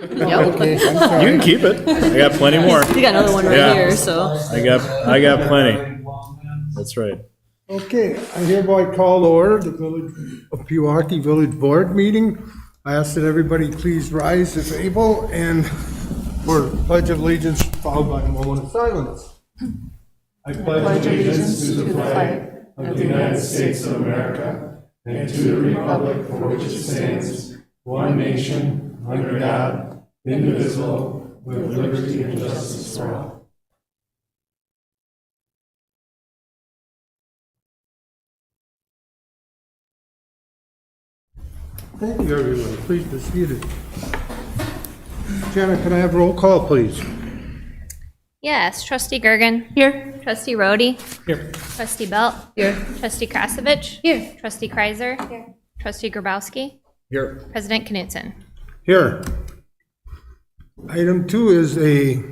Okay, I'm You sorry. can keep it. I got plenty more. We got another one right Yeah. here, so. I got plenty. That's right. Okay, I hereby call to order the Village of Pewaukee Village Board meeting. I ask that everybody please rise if able and for Pledge of Allegiance followed by a moment of silence. I pledge allegiance to the flag of the United States of America and to the republic for which it stands, one nation, under God, indivisible, with liberty and justice for all. Thank you, everyone. Please be seated. Janet, can I have roll call, please? Yes, trustee Gergen. Here. Trustee Rhodey. Here. Trustee Belt. Here. Trustee Krasovich. Here. Trustee Kreiser. Here. Trustee Grabowski. Here. President Knutson. Here. Item 2 is a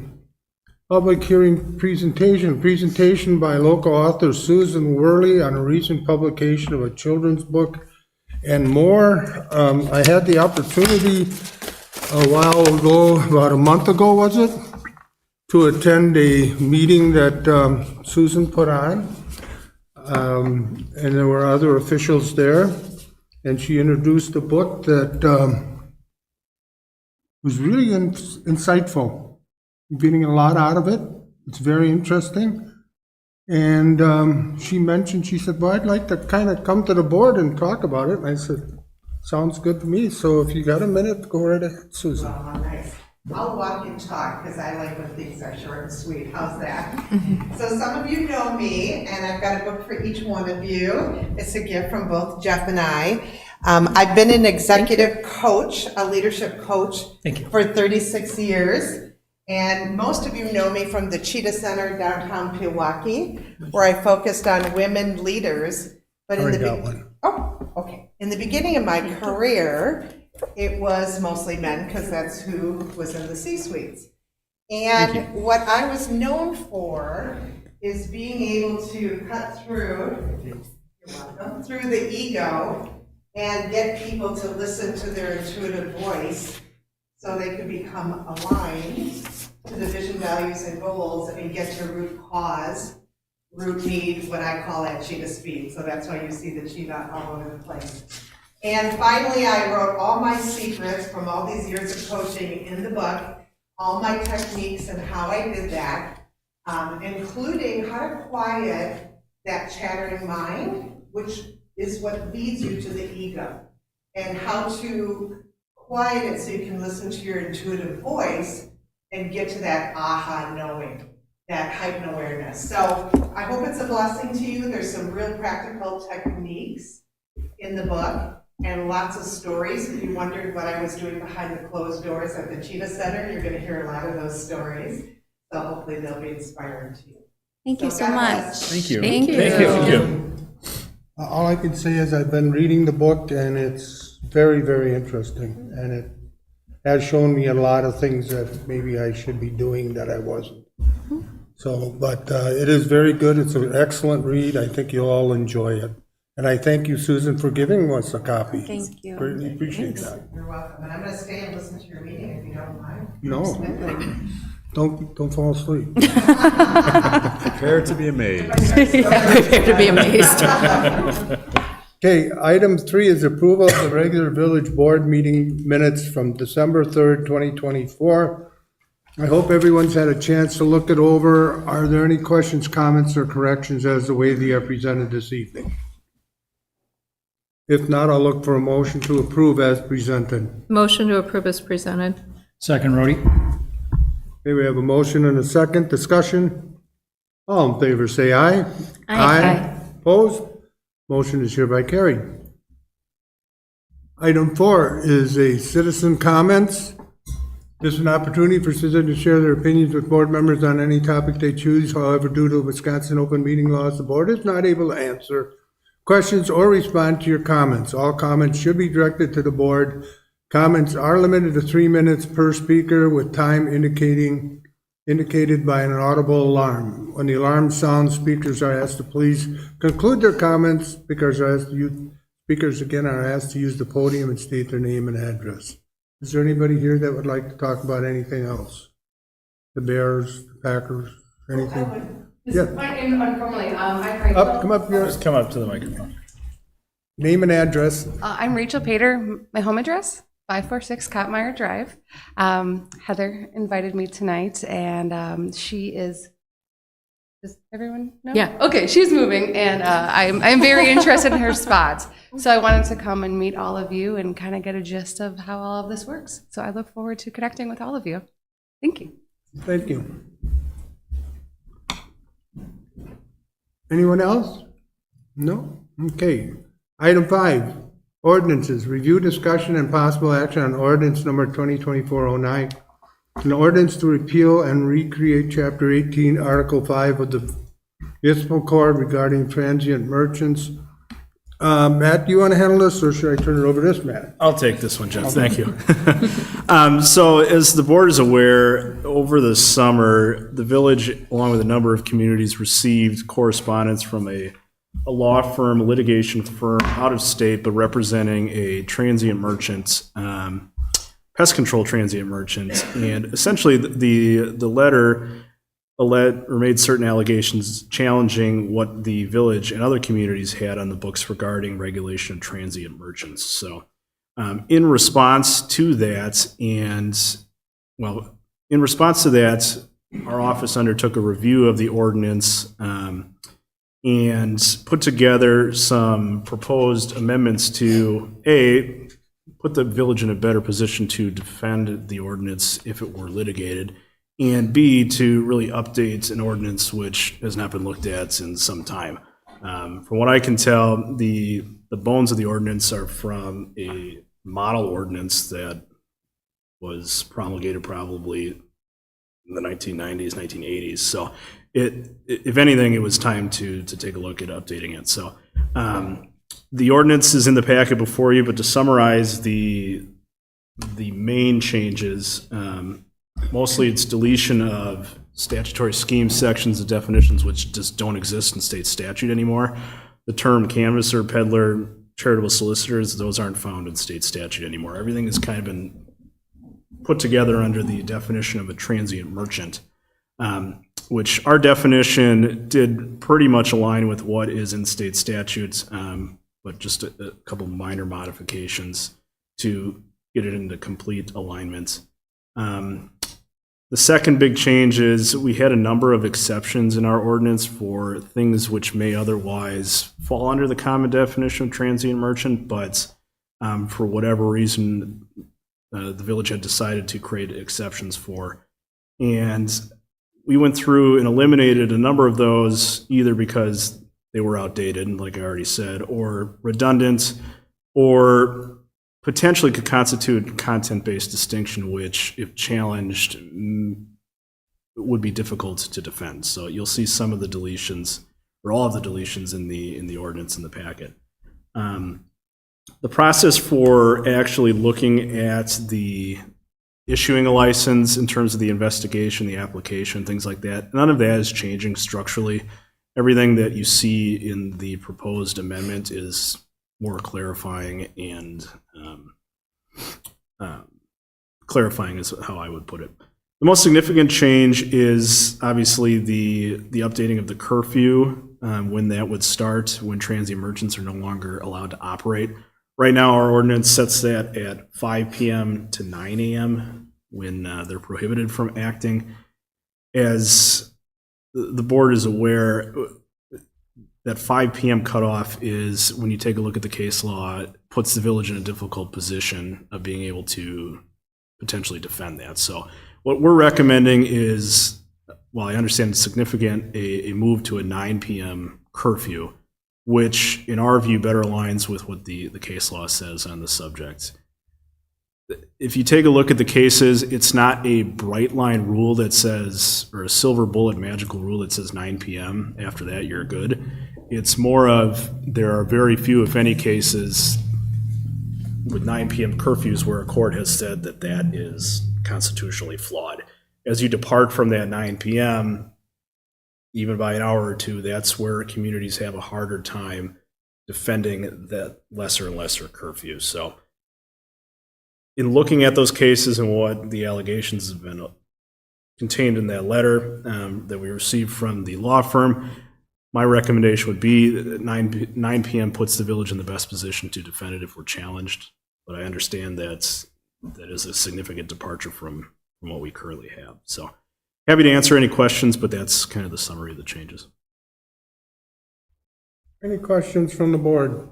public hearing presentation by local author Susan Worley on a recent publication of a children's book and more. I had the opportunity a while ago, about a month ago, was it? To attend a meeting that Susan put on. And there were other officials there. And she introduced a book that was really insightful. I'm getting a lot out of it. It's very interesting. And she said, well, I'd like to kind of come to the board and talk about it. And I said, sounds good to me. So if you got a minute, go right ahead, Susan. Oh, nice. I'll walk and talk because I like when things are short and sweet. How's that? So some of you know me, and I've got a book for each one of you. It's a gift from both Jeff and I. I've been an executive coach, a leadership coach for 36 years. And most of you know me from the Cheetah Center downtown Pewaukee, where I focused on women leaders. But Already got one. Oh, okay. In the beginning of my career, it was mostly men because that's who was in the C-suites. And what I was known for is being able to cut through, you're welcome, through the ego and get people to listen to their intuitive voice so they could become aligned to the vision, values, and goals and get to root cause, root need, what I call at cheetah speed. So that's why you see the cheetah all over the place. And finally, I wrote all my secrets from all these years of coaching in the book, all my techniques and how I did that, including how to quiet that chattering mind, which is what leads you to the ego, and how to quiet it so you can listen to your intuitive voice and get to that aha knowing, that heightened awareness. So I hope it's a blessing to you. There's some real practical techniques in the book and lots of stories. If you wondered what I was doing behind the closed doors at the Cheetah Center, you're going to hear a lot of those stories. So hopefully they'll be inspiring to you. Thank you so God much. bless. Thank you. Thank you. Thank you. All I can say is I've been reading the book and it's very, very interesting. And it has shown me a lot of things that maybe I should be doing that I wasn't. So, but it is very good. It's an excellent read. I think you'll all enjoy it. And I thank you, Susan, for giving us a copy. Thank you. Greatly appreciate that. You're welcome. And I'm going to stay and listen to your meeting if you don't mind. No, don't fall asleep. Prepare to be amazed. Prepare to be amazed. Okay, item 3 is approval of the regular village board meeting minutes from December 3rd, 2024. I hope everyone's had a chance to look it over. Are there any questions, comments, or corrections as the way they are presented this evening? If not, I'll look for a motion to approve as presented. Motion to approve is presented. Second, Rhodey. Okay, we have a motion and a second. Discussion? All in favor, say aye. Aye. Opposed? Motion is hereby carried. Item 4 is a citizen comments. This is an opportunity for citizens to share their opinions with board members on any topic they choose. However, due to Wisconsin open meeting laws, the board is not able to answer questions or respond to your comments. All comments should be directed to the board. Comments are limited to 3 minutes per speaker with time indicated by an audible alarm. When the alarm sounds, speakers are asked to please conclude their comments. Speakers again are asked to use the podium and state their name and address. Is there anybody here that would like to talk about anything else? The Bears, the Packers, anything? Yeah. My name, unformally, I'm Rachel. Come up here, Just come up to the microphone. name and address. I'm Rachel Pater. My home address, 546 Kottmeyer Drive. Heather invited me tonight, and she is. Does everyone know? Yeah. Okay, she's moving, and I'm very interested in her spot. So I wanted to come and meet all of you and kind of get a gist of how all of this works. So I look forward to connecting with all of you. Thank you. Thank you. Anyone else? No? Okay. Item 5, ordinances. Review, discussion, and possible action on ordinance number 2024-09. An ordinance to repeal and recreate Chapter 18, Article 5 of the municipal code regarding transient merchants. Matt, do you want to handle this, or should I turn it over to this, Matt? I'll take this one, Jeff. Thank you. So as the board is aware, over the summer, the village, along with a number of communities, received correspondence from a law firm, a litigation firm out of state, but representing a transient merchant, pest control transient merchant. And essentially, the letter made certain allegations challenging what the village and other communities had on the books regarding regulation of transient merchants. So in response to that, our office undertook a review of the ordinance and put together some proposed amendments to, put the village in a better position to defend the ordinance if it were litigated, and B, to really update an ordinance which has not been looked at in some time. From what I can tell, the bones of the ordinance are from a model ordinance that was promulgated probably in the 1990s, 1980s. So if anything, it was time to take a look at updating it. So the ordinance is in the packet before you, but to summarize the main changes, mostly it's deletion of statutory scheme sections and definitions which just don't exist in state statute anymore. The term canvasser, peddler, charitable solicitors, those aren't found in state statute anymore. Everything has kind of been put together under the definition of a transient merchant, which our definition did pretty much align with what is in state statutes, but just a couple minor modifications to get it into complete alignment. The second big change is we had a number of exceptions in our ordinance for things which may otherwise fall under the common definition of transient merchant, but for whatever reason, the village had decided to create exceptions for. And we went through and eliminated a number of those, either because they were outdated, like I already said, or redundant, or potentially could constitute content-based distinction, which, if challenged, would be difficult to defend. So you'll see some of the deletions, or all of the deletions in the ordinance in the packet. The process for actually looking at the issuing a license in terms of the investigation, the application, things like that, none of that is changing structurally. Everything that you see in the proposed amendment is more clarifying, and clarifying is how I would put it. The most significant change is obviously the updating of the curfew, when that would start, when transient merchants are no longer allowed to operate. Right now, our ordinance sets that at 5 p.m. to 9 a.m. when they're prohibited from acting. As the board is aware, that 5 p.m. cutoff is, when you take a look at the case law, puts the village in a difficult position of being able to potentially defend that. So what we're recommending is, while I understand it's significant, a move to a 9 p.m. curfew, which in our view better aligns with what the case law says on the subject. If you take a look at the cases, it's not a bright line rule that says, or a silver bullet magical rule that says 9 p.m. After that, you're good. It's more of, there are very few, if any, cases with 9 p.m. curfews where a court has said that that is constitutionally flawed. As you depart from that 9 p.m., even by an hour or two, that's where communities have a harder time defending that lesser and lesser curfew. So in looking at those cases and what the allegations have been contained in that letter that we received from the law firm, my recommendation would be that 9 p.m. puts the village in the best position to defend it if we're challenged. But I understand that is a significant departure from what we currently have. So happy to answer any questions, but that's kind of the summary of the changes. Any questions from the board?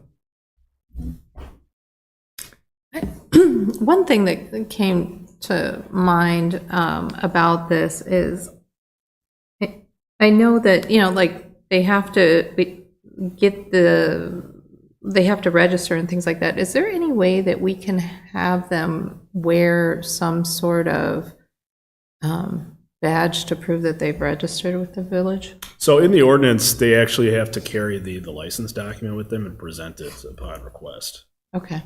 One thing that came to mind about this is, I know that, like, they have to they have to register and things like that. Is there any way that we can have them wear some sort of badge to prove that they've registered with the village? So in the ordinance, they actually have to carry the license document with them and present it upon request. Okay.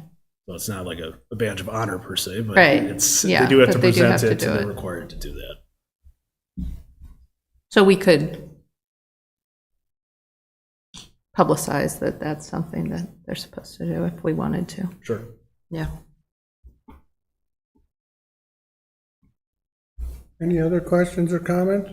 So it's not like a badge of honor per se, but Right. they do have but to they do present have to it, do and it. they're required to do that. So we could publicize that that's something that they're supposed to do if we wanted to. Sure. Yeah. Any other questions or comments?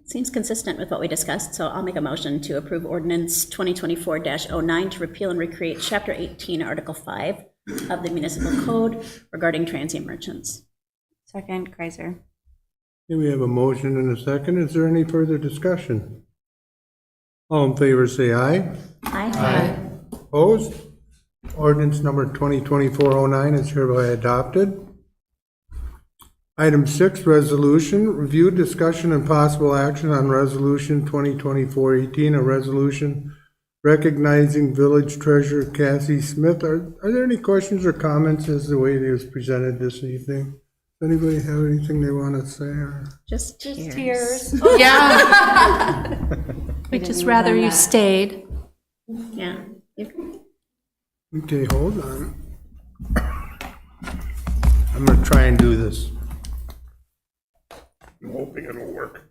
Seems consistent with what we discussed, so I'll make a motion to approve ordinance 2024-09 to repeal and recreate Chapter 18, Article 5 of the Municipal Code regarding transient merchants. Second, Kreiser. Okay, we have a motion and a second. Is there any further discussion? All in favor, say aye. Aye. Opposed? Ordinance number 2024-09 is hereby adopted. Item 6, resolution, review, discussion, and possible action on resolution 2024-18, a resolution recognizing village treasurer Cassie Smith. Are there any questions or comments as the way it was presented this evening? Anybody have anything they want to say? Or? Just tears. Tears. Yeah. We'd just rather you stayed. Yeah. You- Okay, hold on. I'm gonna try and do this. I'm hoping it'll work.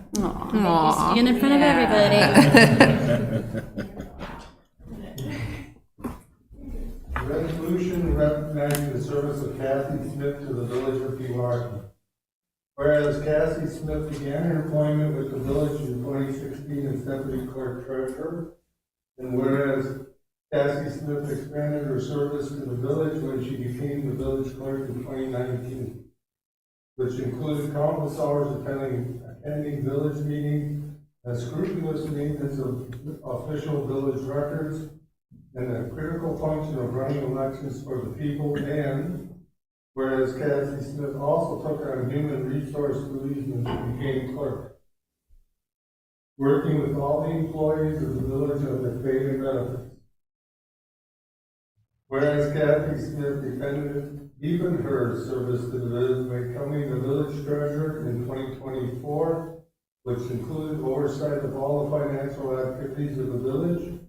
Stand in front of everybody. Resolution recognizing the service of Kathy Smith to the village of Pewaukee. Whereas Cassie Smith began her employment with the village in 2016 as deputy clerk treasurer, and whereas Cassie Smith expanded her service to the village when she became the village clerk in 2019, which included countless hours attending village meetings and scrupulous maintenance of official village records, and the critical function of running elections for the people, and whereas Cassie Smith also took on human resource duties when she became clerk, working with all the employees of the village on their pay and benefits. Whereas Kathy Smith deepened her service to the village by becoming the village treasurer in 2024, which included oversight of all the financial activities of the village.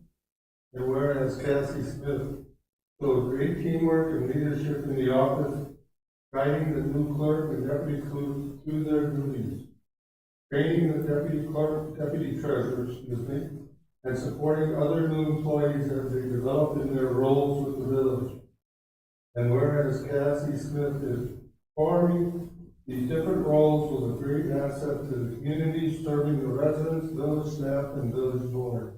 And whereas Cassie Smith showed great teamwork and leadership in the office, guiding the new clerk and deputy clerk through their duties, training the deputy treasurer, and supporting other new employees as they developed in their roles with the village. And whereas Cassie Smith is performing these different roles was a great asset to the community, serving the residents, village staff, and village board.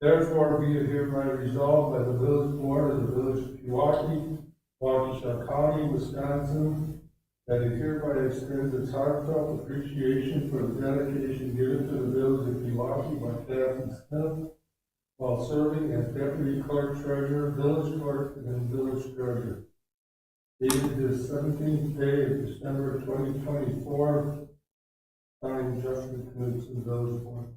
Therefore, be it hereby resolved by the village board of the village of Pewaukee, Waukesha County, Wisconsin, that it hereby extends its heartfelt appreciation for the dedication given to the village of Pewaukee by Cassie Smith while serving as deputy clerk treasurer, village clerk, and village treasurer. Dated this 17th day of December 2024, signed Justin Knudsen, village board.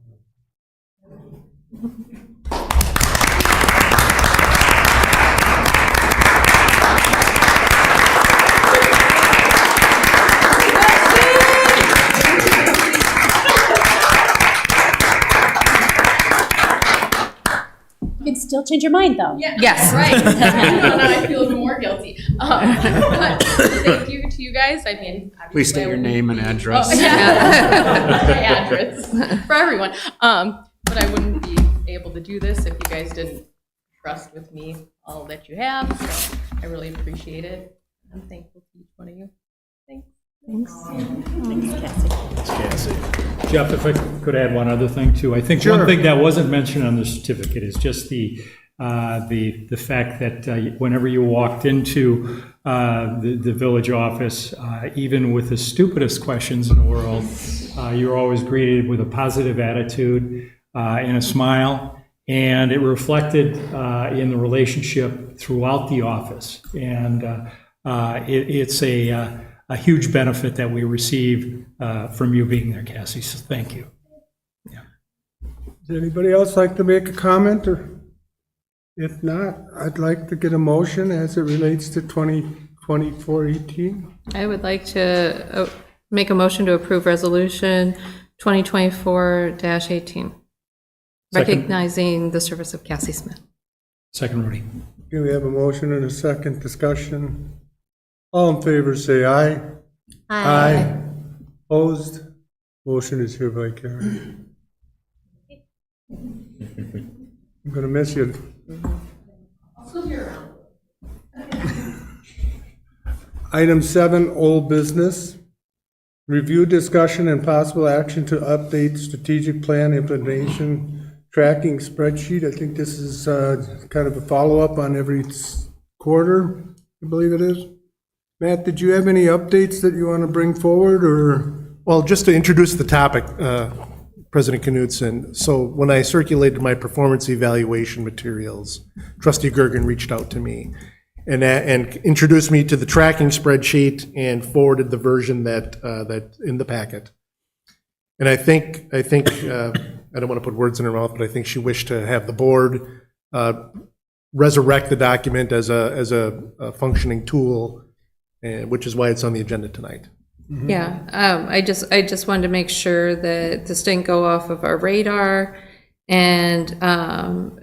You can still change your mind, though. Yes. Right. Now I feel even more guilty. But thank you to you guys. I mean, Please state your name and address. Oh, yeah. My address for everyone. But I wouldn't be able to do this if you guys didn't trust with me all that you have. So I really appreciate it. I'm thankful to each one of you. Thanks. Jeff, if I could add one other thing too. I think Sure. one thing that wasn't mentioned on the certificate is just the fact that whenever you walked into the village office, even with the stupidest questions in the world, you're always greeted with a positive attitude and a smile, and it reflected in the relationship throughout the office. And it's a huge benefit that we receive from you being there, Cassie, so thank you. Does anybody else like to make a comment, or if not, I'd like to get a motion as it relates to 2024-18. I would like to make a motion to approve resolution 2024-18, recognizing the service of Cassie Smith. Second, Rudy. Okay, we have a motion and a second discussion. All in favor, say aye. Aye. Opposed? Motion is hereby carried. I'm gonna miss you. Item 7, old business. Review, discussion, and possible action to update strategic plan implementation tracking spreadsheet. I think this is kind of a follow-up on every quarter, I believe it is. Matt, did you have any updates that you want to bring forward, or? Well, just to introduce the topic, President Knudsen, so when I circulated my performance evaluation materials, Trustee Gergen reached out to me and introduced me to the tracking spreadsheet and forwarded the version that in the packet. And I think I don't want to put words in her mouth, but I think she wished to have the board resurrect the document as a functioning tool, which is why it's on the agenda tonight. Yeah, I just wanted to make sure that this didn't go off of our radar, and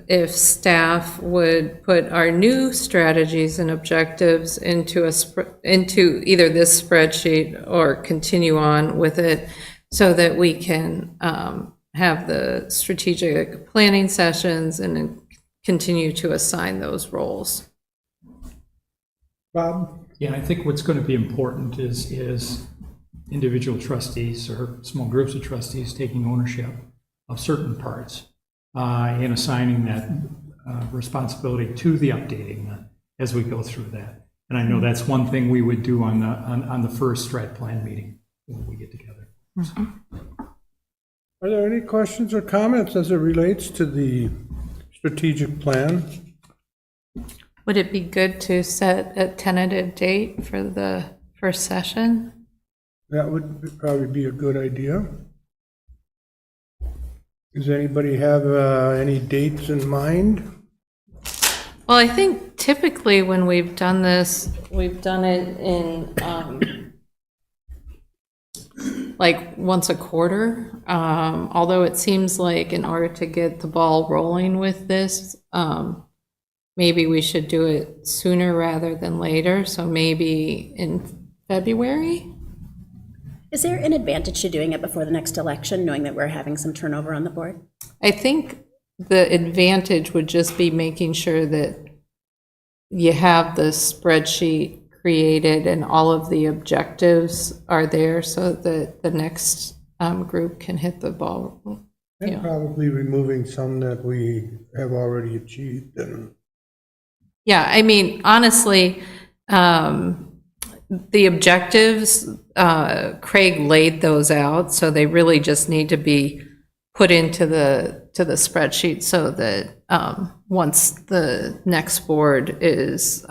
if staff would put our new strategies and objectives into either this spreadsheet or continue on with it, so that we can have the strategic planning sessions and then continue to assign those roles. Bob? Yeah, I think what's going to be important is individual trustees or small groups of trustees taking ownership of certain parts and assigning that responsibility to the updating as we go through that. And I know that's one thing we would do on the first strat plan meeting when we get together. Are there any questions or comments as it relates to the strategic plan? Would it be good to set a tentative date for the first session? That would probably be a good idea. Does anybody have any dates in mind? Well, I think typically when we've done this, we've done it in like once a quarter. Although it seems like in order to get the ball rolling with this, maybe we should do it sooner rather than later. So maybe in February? Is there an advantage to doing it before the next election, knowing that we're having some turnover on the board? I think the advantage would just be making sure that you have the spreadsheet created and all of the objectives are there so that the next group can hit the ball. And probably removing some that we have already achieved. Yeah, I mean, honestly, the objectives, Craig laid those out, so they really just need to be put into the spreadsheet so that once the next board is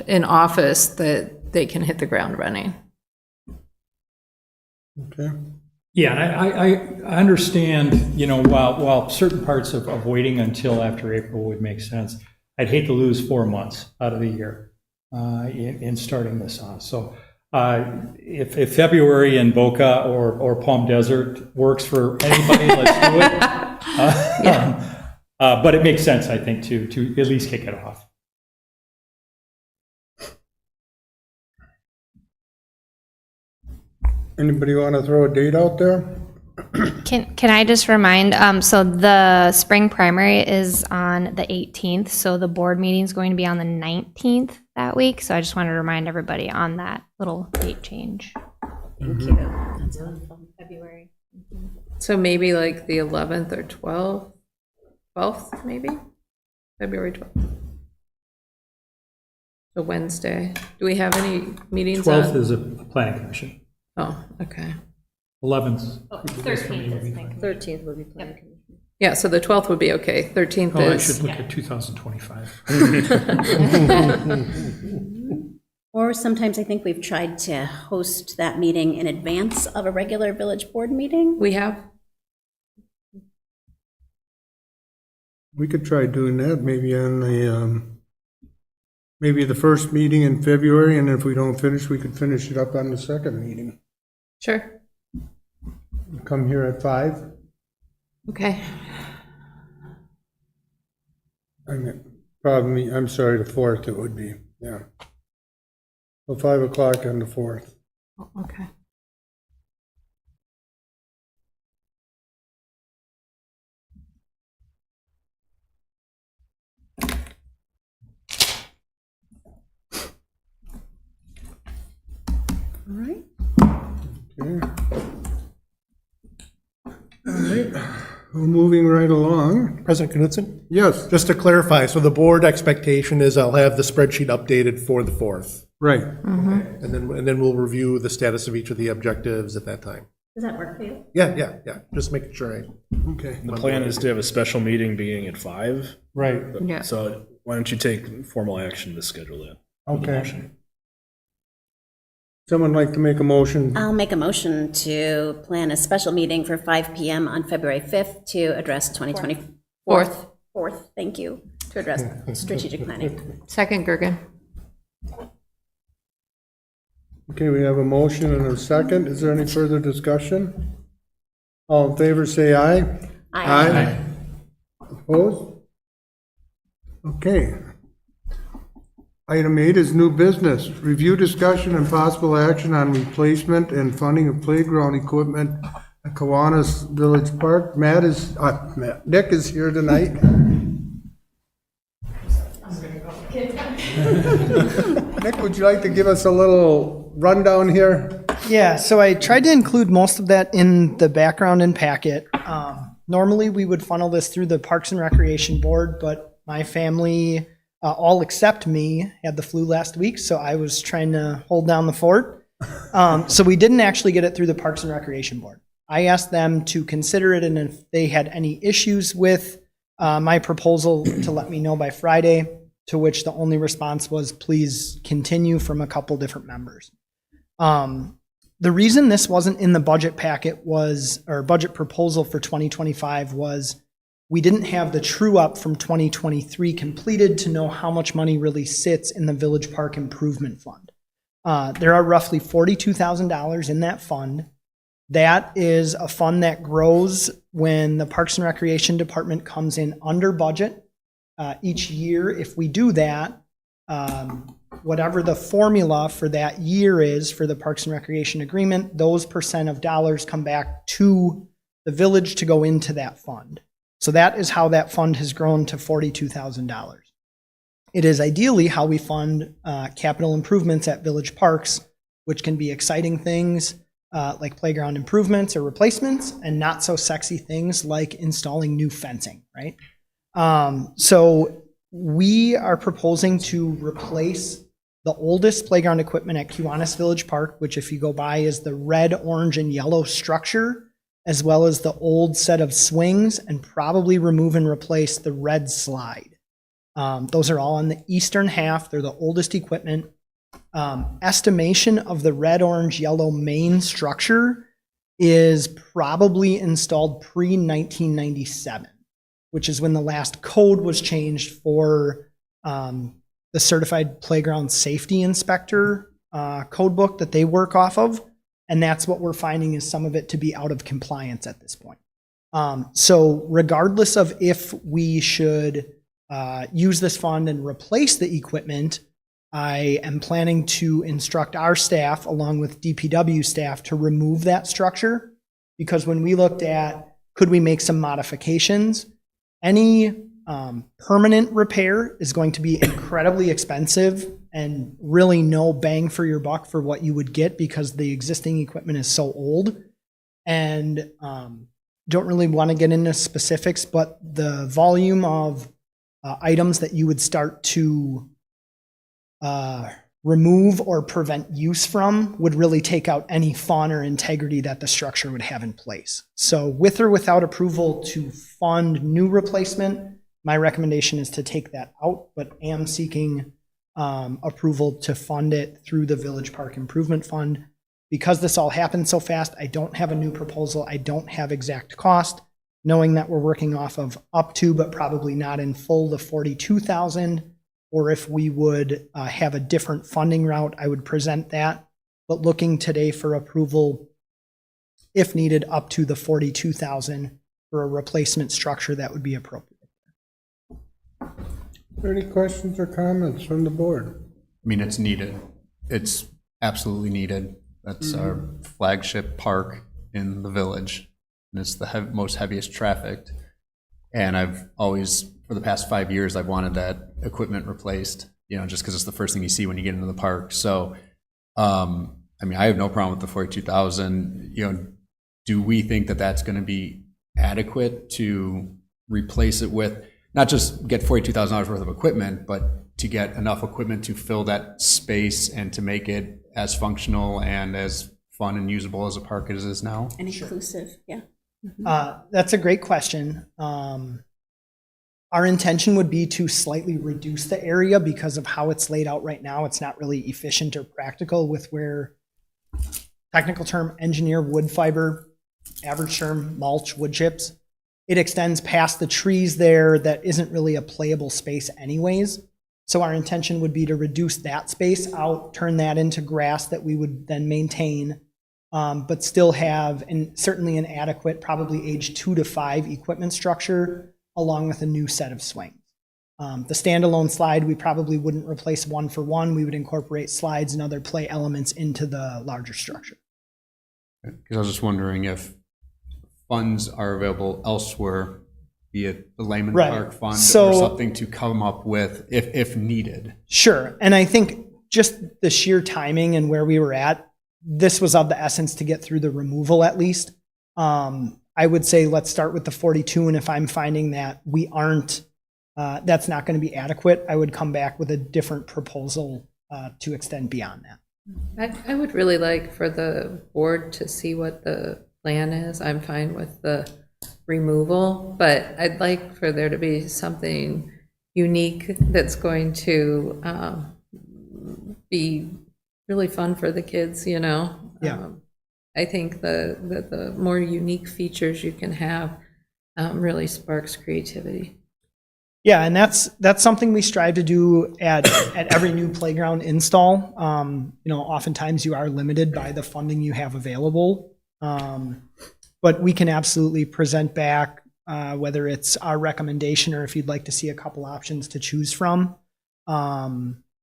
in office, that they can hit the ground running. Okay. Yeah, I understand, while certain parts of waiting until after April would make sense, I'd hate to lose 4 months out of the year in starting this off. So if February in Boca or Palm Desert works for anybody, let's do it. But it makes sense, I think, to at least kick it off. Anybody want to throw a date out there? Can I just remind, so the spring primary is on the 18th, so the board meeting is going to be on the 19th that week. So I just wanted to remind everybody on that little date change. Thank you. That's from February. So maybe like the 11th or 12th, maybe? February 12th. So Wednesday. Do we have any meetings on? 12th is a planning commission. Oh, okay. 11th. 13th is thinking. 13th would be planning commission. Yeah, so the 12th would be okay. 13th Oh, I is, should look at 2025. Or sometimes I think we've tried to host that meeting in advance of a regular village board meeting. we have, We could try doing that maybe on the, maybe the first meeting in February, and if we don't finish, we could finish it up on the second meeting. sure. Come here at 5. Okay. Probably, I'm sorry, the 4th it would be, yeah. So 5 o'clock on the 4th. Okay. All right. Okay. All right, well, moving right along. President Knudsen? Yes, Just to clarify, so the board expectation is I'll have the spreadsheet updated for the 4th. right. And then we'll review the status of each of the objectives at that time. Does that work for you? Yeah. Just making sure I. Okay. The plan is to have a special meeting beginning at 5. Right, Yeah. So why don't you take formal action to schedule that? okay. Someone like to make a motion? I'll make a motion to plan a special meeting for 5 PM on February 5th to address 2024. Fourth, thank you, to address strategic planning. Second, Gergen. Okay, we have a motion and a second. Is there any further discussion? All in favor, say aye. Aye. Opposed? Okay. Item 8 is new business. Review, discussion, and possible action on replacement and funding of playground equipment at Kiwanis Village Park. Nick is here tonight. Nick, would you like to give us a little rundown here? Yeah, so I tried to include most of that in the background and packet. Normally, we would funnel this through the Parks and Recreation Board, but my family, all except me, had the flu last week, so I was trying to hold down the fort. So we didn't actually get it through the Parks and Recreation Board. I asked them to consider it, and if they had any issues with my proposal, to let me know by Friday, to which the only response was, please continue, from a couple different members. The reason this wasn't in the budget packet was, or budget proposal for 2025, was we didn't have the true up from 2023 completed to know how much money really sits in the Village Park Improvement Fund. There are roughly $42,000 in that fund. That is a fund that grows when the Parks and Recreation Department comes in under budget. Each year, if we do that, whatever the formula for that year is for the Parks and Recreation Agreement, those % of dollars come back to the village to go into that fund. So that is how that fund has grown to $42,000. It is ideally how we fund capital improvements at village parks, which can be exciting things like playground improvements or replacements, and not so sexy things like installing new fencing, right? So we are proposing to replace the oldest playground equipment at Kiwanis Village Park, which, if you go by, is the red, orange, and yellow structure, as well as the old set of swings, and probably remove and replace the red slide. Those are all on the eastern half. They're the oldest equipment. Estimation of the red, orange, yellow main structure is probably installed pre-1997, which is when the last code was changed for the Certified Playground Safety Inspector code book that they work off of. And that's what we're finding, is some of it to be out of compliance at this point. So regardless of if we should use this fund and replace the equipment, I am planning to instruct our staff, along with DPW staff, to remove that structure. Because when we looked at, could we make some modifications, any permanent repair is going to be incredibly expensive and really no bang for your buck for what you would get, because the existing equipment is so old. And don't really want to get into specifics, but the volume of items that you would start to remove or prevent use from would really take out any fun or integrity that the structure would have in place. So with or without approval to fund new replacement, my recommendation is to take that out, but am seeking approval to fund it through the Village Park Improvement Fund. Because this all happened so fast, I don't have a new proposal. I don't have exact cost, knowing that we're working off of up to, but probably not in full, the 42,000. Or if we would have a different funding route, I would present that. But looking today for approval, if needed, up to the 42,000 for a replacement structure that would be appropriate. Are there any questions or comments from the board? I mean, it's needed. It's absolutely needed. That's our flagship park in the village, and it's the most heaviest trafficked. And I've always, for the past 5 years, I've wanted that equipment replaced, just because it's the first thing you see when you get into the park. So, I mean, I have no problem with the 42,000. Do we think that that's going to be adequate to replace it with, not just get $42,000 worth of equipment, but to get enough equipment to fill that space and to make it as functional and as fun and usable as a park as it is now? And inclusive, yeah. That's a great question. Our intention would be to slightly reduce the area because of how it's laid out right now. It's not really efficient or practical with where, technical term, engineer wood fiber, average term, mulch, wood chips. It extends past the trees there that isn't really a playable space anyways. So our intention would be to reduce that space out, turn that into grass that we would then maintain, but still have certainly an adequate, probably age 2 to 5 equipment structure, along with a new set of swings. The standalone slide, we probably wouldn't replace one for one. We would incorporate slides and other play elements into the larger structure. Because I was just wondering if funds are available elsewhere, be it the Lehman Right. Park Fund So- or something to come up with if needed. Sure. And I think just the sheer timing and where we were at, this was of the essence to get through the removal at least. I would say let's start with the 42, and if I'm finding that we aren't, that's not going to be adequate, I would come back with a different proposal to extend beyond that. I would really like for the board to see what the plan is. I'm fine with the removal, but I'd like for there to be something unique that's going to be really fun for the kids, Yeah. I think the more unique features you can have really sparks creativity. Yeah, and that's something we strive to do at every new playground install. Oftentimes you are limited by the funding you have available, but we can absolutely present back whether it's our recommendation or if you'd like to see a couple options to choose from.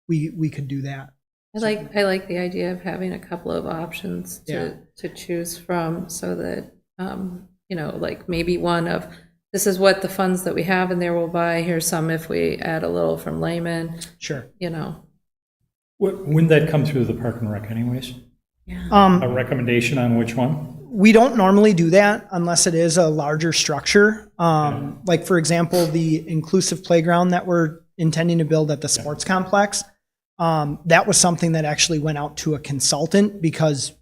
We could do that. I like the idea of having a couple of options to choose from, so that like maybe one of, this is what the funds that we have in there will buy. Here's some if we add a little from Lehman. Sure. Wouldn't that come through the Park and Rec anyways? A recommendation on which one? We don't normally do that unless it is a larger structure. Like, for example, the inclusive playground that we're intending to build at the sports complex, that was something that actually went out to a consultant because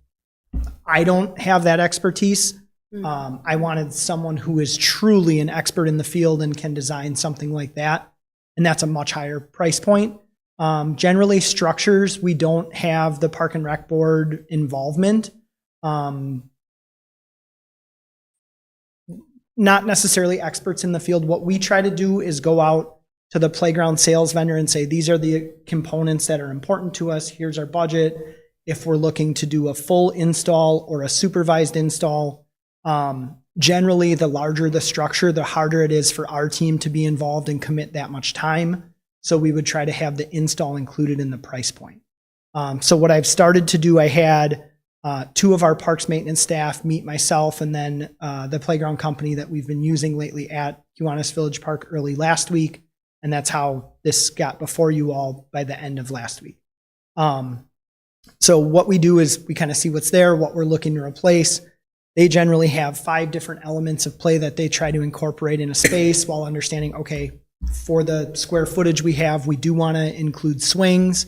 I don't have that expertise. I wanted someone who is truly an expert in the field and can design something like that. And that's a much higher price point. Generally, structures, we don't have the Park and Rec Board involvement. Not necessarily experts in the field. What we try to do is go out to the playground sales vendor and say, these are the components that are important to us. Here's our budget. If we're looking to do a full install or a supervised install, Generally, the larger the structure, the harder it is for our team to be involved and commit that much time. So we would try to have the install included in the price point. So what I've started to do, I had 2 of our parks maintenance staff meet myself and then the playground company that we've been using lately at Kiwanis Village Park early last week. And that's how this got before you all by the end of last week. So what we do is we kind of see what's there, what we're looking to replace. They generally have 5 different elements of play that they try to incorporate in a space while understanding, okay, for the square footage we have, we do want to include swings,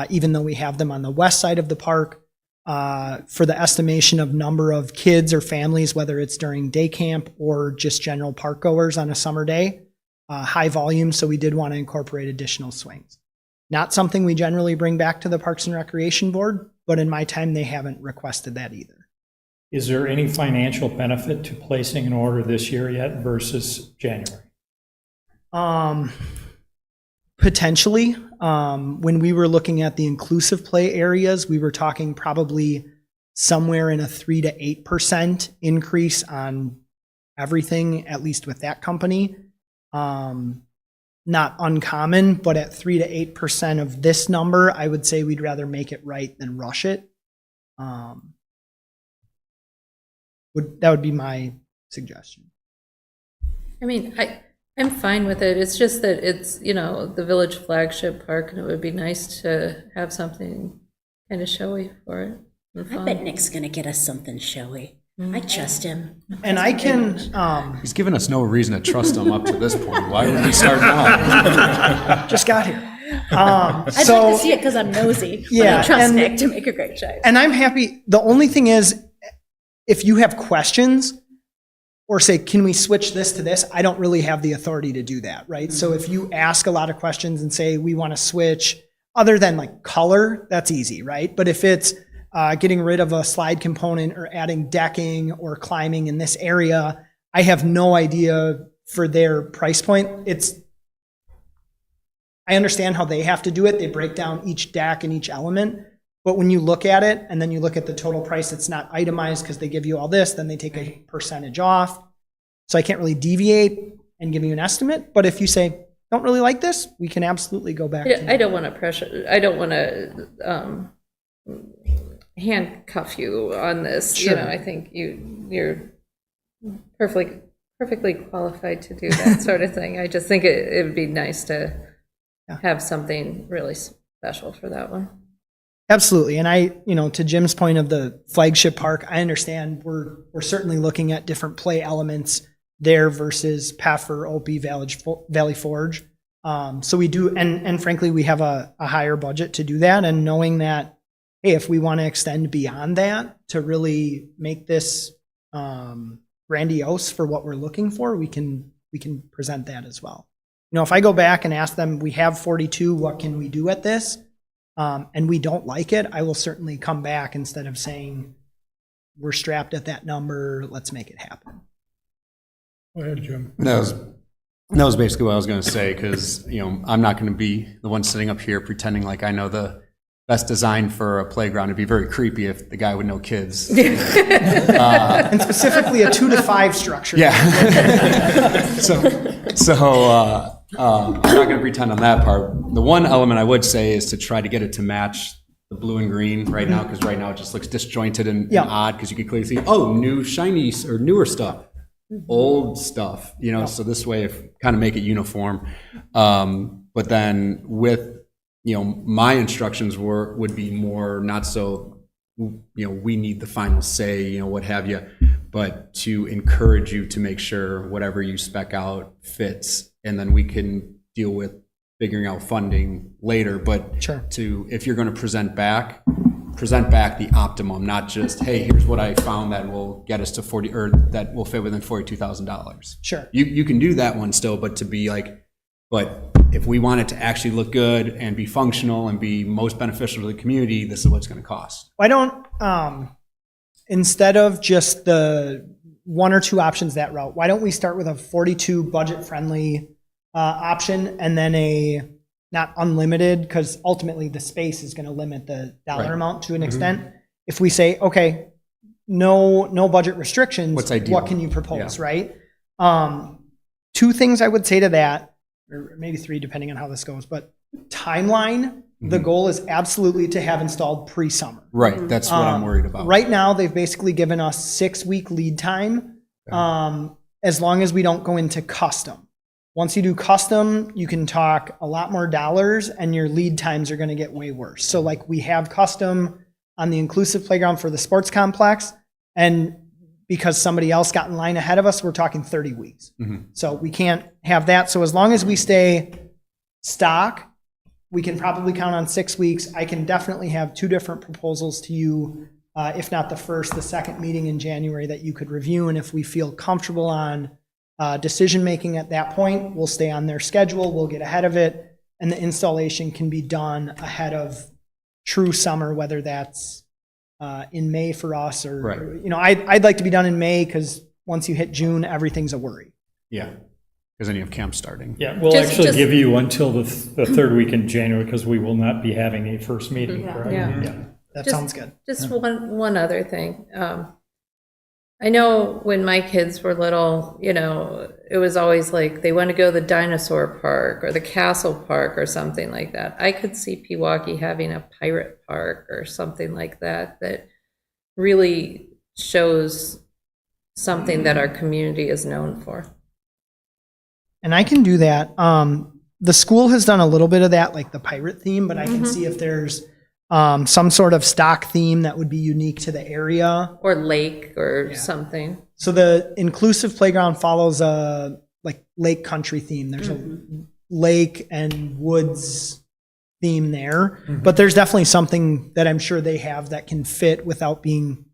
even though we have them on the west side of the park. For the estimation of number of kids or families, whether it's during day camp or just general park goers on a summer day, high volume, so we did want to incorporate additional swings. Not something we generally bring back to the Parks and Recreation Board, but in my time, they haven't requested that either. Is there any financial benefit to placing an order this year yet versus January? Potentially. When we were looking at the inclusive play areas, we were talking probably somewhere in a 3 to 8% increase on everything, at least with that company. Not uncommon, but at 3 to 8% of this number, I would say we'd rather make it right than rush it. That would be my suggestion. I mean, I'm fine with it. It's just that it's, you know, the village flagship park, and it would be nice to have something kind of showy for it. And I fun. bet Nick's gonna get us something showy. I trust him. And I can, He's given us no reason to trust him up to this point. Why would we start now? just got here. I'd like to see it because I'm nosy. But Yeah, I trust and- Nick to make a great show. And I'm happy. The only thing is, if you have questions or say, can we switch this to this? I don't really have the authority to do that, right? So if you ask a lot of questions and say, we want to switch, other than like color, that's easy, right? But if it's getting rid of a slide component or adding decking or climbing in this area, I have no idea for their price point. I understand how they have to do it. They break down each deck and each element. But when you look at it and then you look at the total price, it's not itemized because they give you all this, then they take a percentage off. So I can't really deviate and give you an estimate. But if you say, don't really like this, we can absolutely go back. I don't want to pressure, I don't want to handcuff you on this. Sure. You know, I think you're perfectly qualified to do that sort of thing. I just think it would be nice to have something really special for that one. Absolutely. And to Jim's point of the flagship park, I understand we're certainly looking at different play elements there versus Paffer, Opie, Valley Forge. So we do, and frankly, we have a higher budget to do that. And knowing that, hey, if we want to extend beyond that to really make this grandiose for what we're looking for, we can present that as well. If I go back and ask them, we have 42, what can we do at this? And we don't like it, I will certainly come back instead of saying, we're strapped at that number, let's make it happen. Go ahead, Jim. That was basically what I was going to say, because I'm not going to be the one sitting up here pretending like I know the best design for a playground. It'd be very creepy if the guy with no kids. And specifically a 2 to 5 structure. Yeah. I'm not going to pretend on that part. The one element I would say is to try to get it to match the blue and green right now, because right now it just looks disjointed and odd, because you can clearly see, new shiny or newer stuff, old stuff, so this way kind of make it uniform. But then with, my instructions would be more not so, we need the final say, what have you, but to encourage you to make sure whatever you spec out fits, and then we can deal with figuring out funding later. But Sure. if you're going to present back the optimum, not just, hey, here's what I found that will get us to 40, or that will fit within $42,000. Sure. You can do that one still, but to be like, but if we want it to actually look good and be functional and be most beneficial to the community, this is what it's going to cost. Why don't, instead of just the 1 or 2 options that route, why don't we start with a 42 budget-friendly option, and then a not unlimited, because ultimately the space is going to limit the dollar Right. amount to an extent. If we say, okay, no budget restrictions. What's ideal? What can you propose, Yeah. right? Two things I would say to that, or maybe three, depending on how this goes, but timeline, the goal is absolutely to have installed pre-summer. Right, that's what I'm worried about. Right now, they've basically given us 6-week lead time, as long as we don't go into custom. Once you do custom, you can talk a lot more dollars and your lead times are gonna get way worse. So like we have custom on the inclusive playground for the sports complex, and because somebody else got in line ahead of us, we're talking 30 weeks. So we can't have that. So as long as we stay stock, we can probably count on 6 weeks. I can definitely have 2 different proposals to you, if not the first, the second meeting in January that you could review. And if we feel comfortable on decision-making at that point, we'll stay on their schedule, we'll get ahead of it, and the installation can be done ahead of true summer, whether that's in May for us or, Right. you know, I'd like to be done in May because once you hit June, everything's a worry. Yeah, because then you have camp starting. Yeah, we'll Just- actually just- give you until the third week in January because we will not be having a first meeting, correct? Yeah. That Just- sounds good. Just one other thing. I know when my kids were little, you know, it was always like they want to go to the dinosaur park or the castle park or something like that. I could see Pewaukee having a pirate park or something like that that really shows something that our community is known for. And I can do that. The school has done a little bit of that, like the pirate theme, but I can see if there's some sort of stock theme that would be unique to the area. Or lake or something. So the inclusive playground follows a like lake country theme. There's a lake and woods theme there, but there's definitely something that I'm sure they have that can fit without being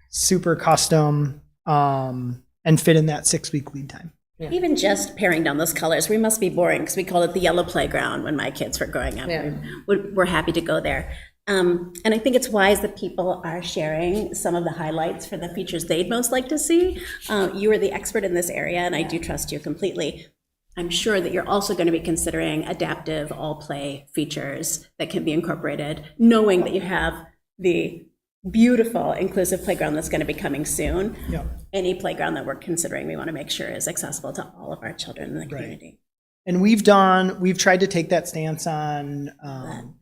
super custom and fit in that 6-week lead time. Even just paring down those colors, we must be boring because we called it the yellow playground when my kids were growing up. Yeah. We're happy to go there. And I think it's wise that people are sharing some of the highlights for the features they'd most like to see. You are the expert in this area, and I do trust you completely. I'm sure that you're also going to be considering adaptive all-play features that can be incorporated, knowing that you have the beautiful inclusive playground that's going to be coming soon. Yeah. Any playground that we're considering, we want to make sure is accessible to all of our children in the community. And we've tried to take that stance on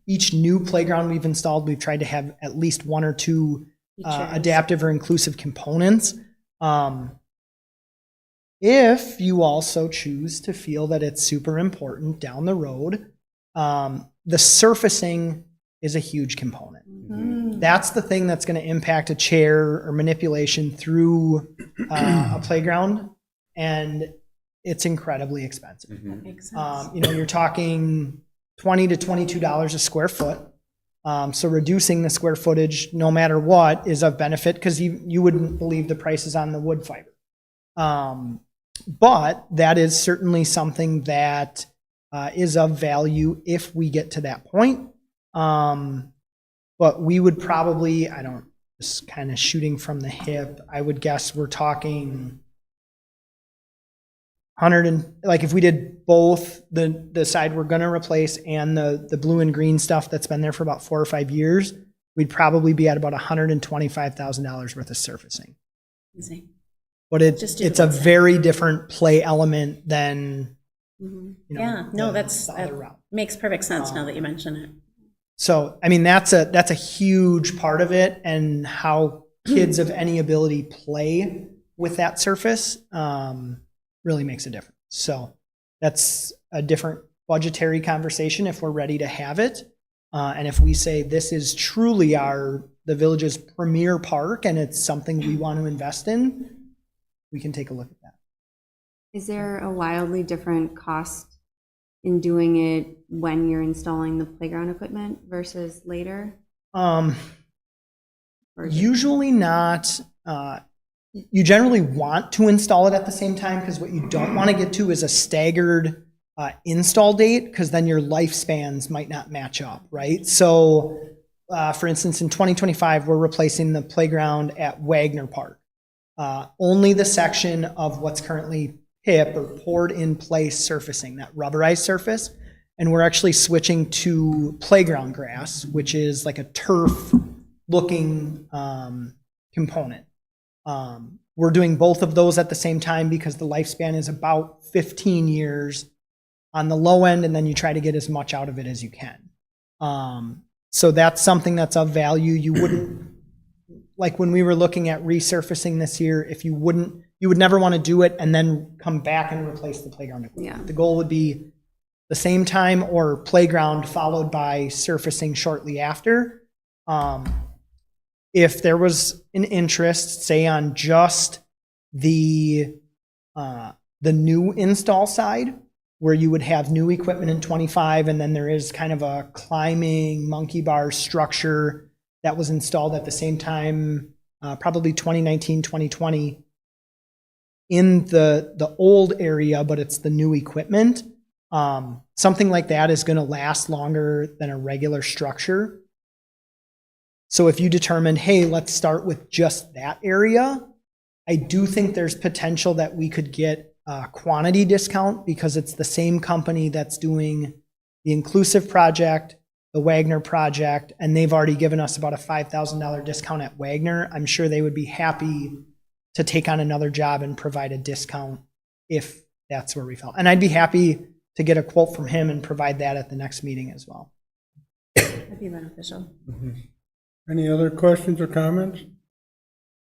each new playground we've installed. We've tried to have at least 1 or 2 adaptive or inclusive components. If you also choose to feel that it's super important down the road, the surfacing is a huge component. That's the thing that's going to impact a chair or manipulation through a playground, and it's incredibly expensive. Makes sense. You know, you're talking $20 to $22 a square foot. So reducing the square footage, no matter what, is of benefit because you wouldn't believe the prices on the wood fiber. But that is certainly something that is of value if we get to that point. But we would probably, just kind of shooting from the hip, I would guess we're talking 100 and, like, if we did both the side we're going to replace and the blue and green stuff that's been there for about 4 or 5 years, we'd probably be at about $125,000 worth of surfacing. Amazing. But Just do it's the a whole very different play element than, Yeah, no, that other route. makes perfect sense now that you mention it. So, I mean, that's a huge part of it, and how kids of any ability play with that surface really makes a difference. So that's a different budgetary conversation if we're ready to have it. And if we say this is truly the village's premier park and it's something we want to invest in, we can take a look at that. Is there a wildly different cost in doing it when you're installing the playground equipment versus later? Or is it- Usually not. You generally want to install it at the same time because what you don't want to get to is a staggered install date, because then your lifespans might not match up, right? So, for instance, in 2025, we're replacing the playground at Wagner Park. Only the section of what's currently PIP or poured in place surfacing, that rubberized surface. And we're actually switching to playground grass, which is like a turf looking component. We're doing both of those at the same time because the lifespan is about 15 years on the low end, and then you try to get as much out of it as you can. So that's something that's of value. You wouldn't, like when we were looking at resurfacing this year, you would never want to do it and then come back and replace the playground equipment. Yeah. The goal would be the same time or playground followed by surfacing shortly after. If there was an interest, say on just the new install side, where you would have new equipment in 25, and then there is kind of a climbing monkey bar structure that was installed at the same time, probably 2019, 2020, in the old area, but it's the new equipment. Something like that is going to last longer than a regular structure. So if you determine, hey, let's start with just that area, I do think there's potential that we could get a quantity discount because it's the same company that's doing the Inclusive project, the Wagner project, and they've already given us about a $5,000 discount at Wagner. I'm sure they would be happy to take on another job and provide a discount if that's where we fell. And I'd be happy to get a quote from him and provide that at the next meeting as well. That'd be beneficial. Any other questions or comments?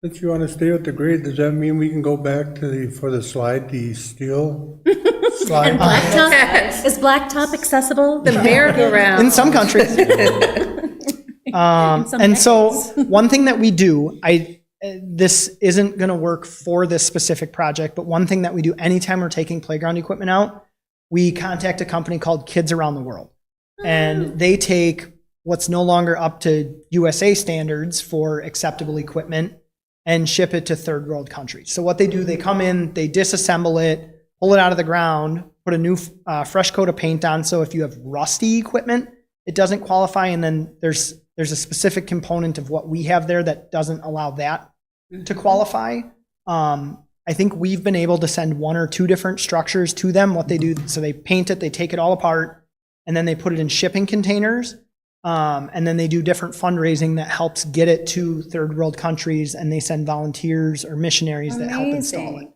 Since you want to stay with the grade, does that mean we can go back to for the slide, the steel slide? And blacktop, is blacktop accessible? The merry-go-round. In some countries. Some And so decades. one thing that we do, this isn't going to work for this specific project, but one thing that we do anytime we're taking playground equipment out, we contact a company called Kids Around the World. And they take what's no longer up to USA standards for acceptable equipment and ship it to third world countries. So what they do, they come in, they disassemble it, pull it out of the ground, put a new fresh coat of paint on. So if you have rusty equipment, it doesn't qualify. And then there's a specific component of what we have there that doesn't allow that to qualify. I think we've been able to send 1 or 2 different structures to them. What they do, so they paint it, they take it all apart, and then they put it in shipping containers. And then they do different fundraising that helps get it to third world countries, and they send volunteers or missionaries that help install it.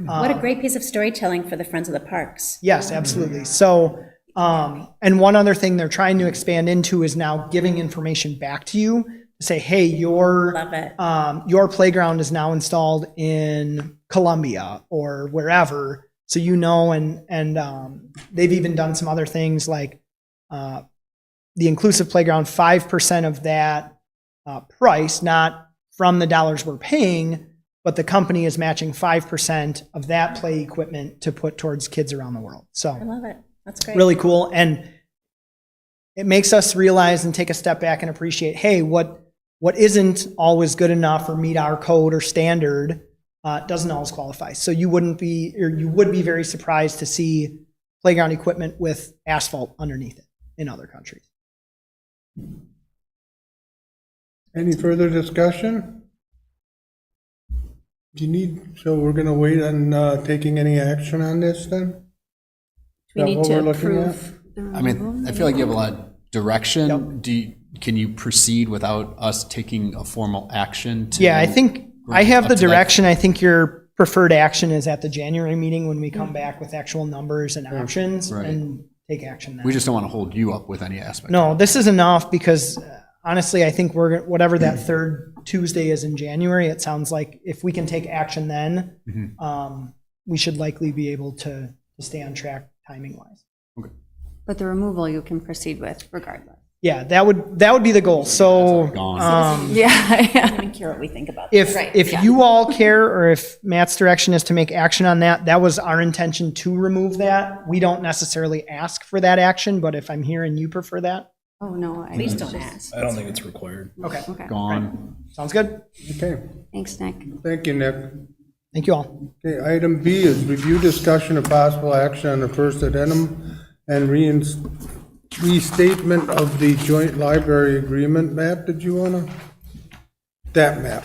What a great piece of storytelling for the Friends of the Parks. Yes, absolutely. So, and one other thing they're trying to expand into is now giving information back to you to say, hey, Love it. your playground is now installed in Colombia or wherever. So you know, and they've even done some other things like the Inclusive Playground, 5% of that price, not from the dollars we're paying, but the company is matching 5% of that play equipment to put towards Kids Around the World. I So love it. That's great. really cool. And it makes us realize and take a step back and appreciate, hey, what isn't always good enough or meet our code or standard doesn't always qualify. So you would be very surprised to see playground equipment with asphalt underneath it in other countries. Any further discussion? So we're gonna wait on taking any action on this then? We Is that need what to we're looking at? approve. I mean, I feel like you have a lot of direction. Can you proceed without us taking a formal action? To Yeah, I think I have the up to that? direction. I think your preferred action is at the January meeting when we come back with actual numbers and options Right. and take action then. We just don't want to hold you up with any aspect. No, this is enough because honestly, I think whatever that third Tuesday is in January, it sounds like if we can take action then, we should likely be able to stay on track timing wise. But the removal you can proceed with regardless. Yeah, that would be the goal. So, Gone. Yeah, I don't even care what we think about if this. you all care, or if Matt's direction is to make action on that, that was our intention to remove that. We don't necessarily ask for that action, but if I'm hearing you prefer that, Oh, no. Please don't ask. I don't think it's required. okay, Okay. Gone. sounds good. Okay, Thanks, Nick. thank you, Nick. Thank you all. Okay, item B is review discussion of possible action on the first addendum and restatement of the joint library agreement. Matt, did you wanna? That map.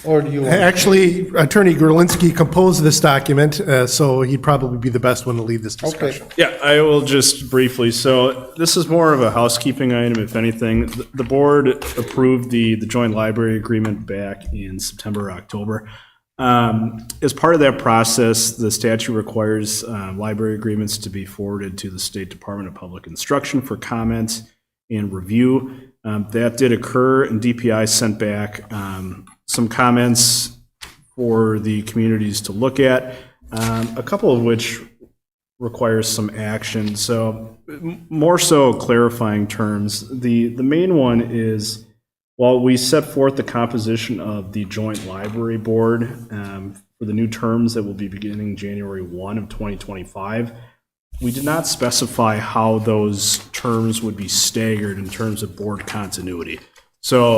Or do you want? Actually, Attorney Gerlinski composed this document, so he'd probably be the best one to lead this discussion. Yeah, I will just briefly. So this is more of a housekeeping item, if anything. The board approved the joint library agreement back in September or October. As part of that process, the statute requires library agreements to be forwarded to the State Department of Public Instruction for comment and review. That did occur, and DPI sent back some comments for the communities to look at, a couple of which requires some action. So more so clarifying terms. The main one is, while we set forth the composition of the joint library board for the new terms that will be beginning January 1 of 2025, we did not specify how those terms would be staggered in terms of board continuity. So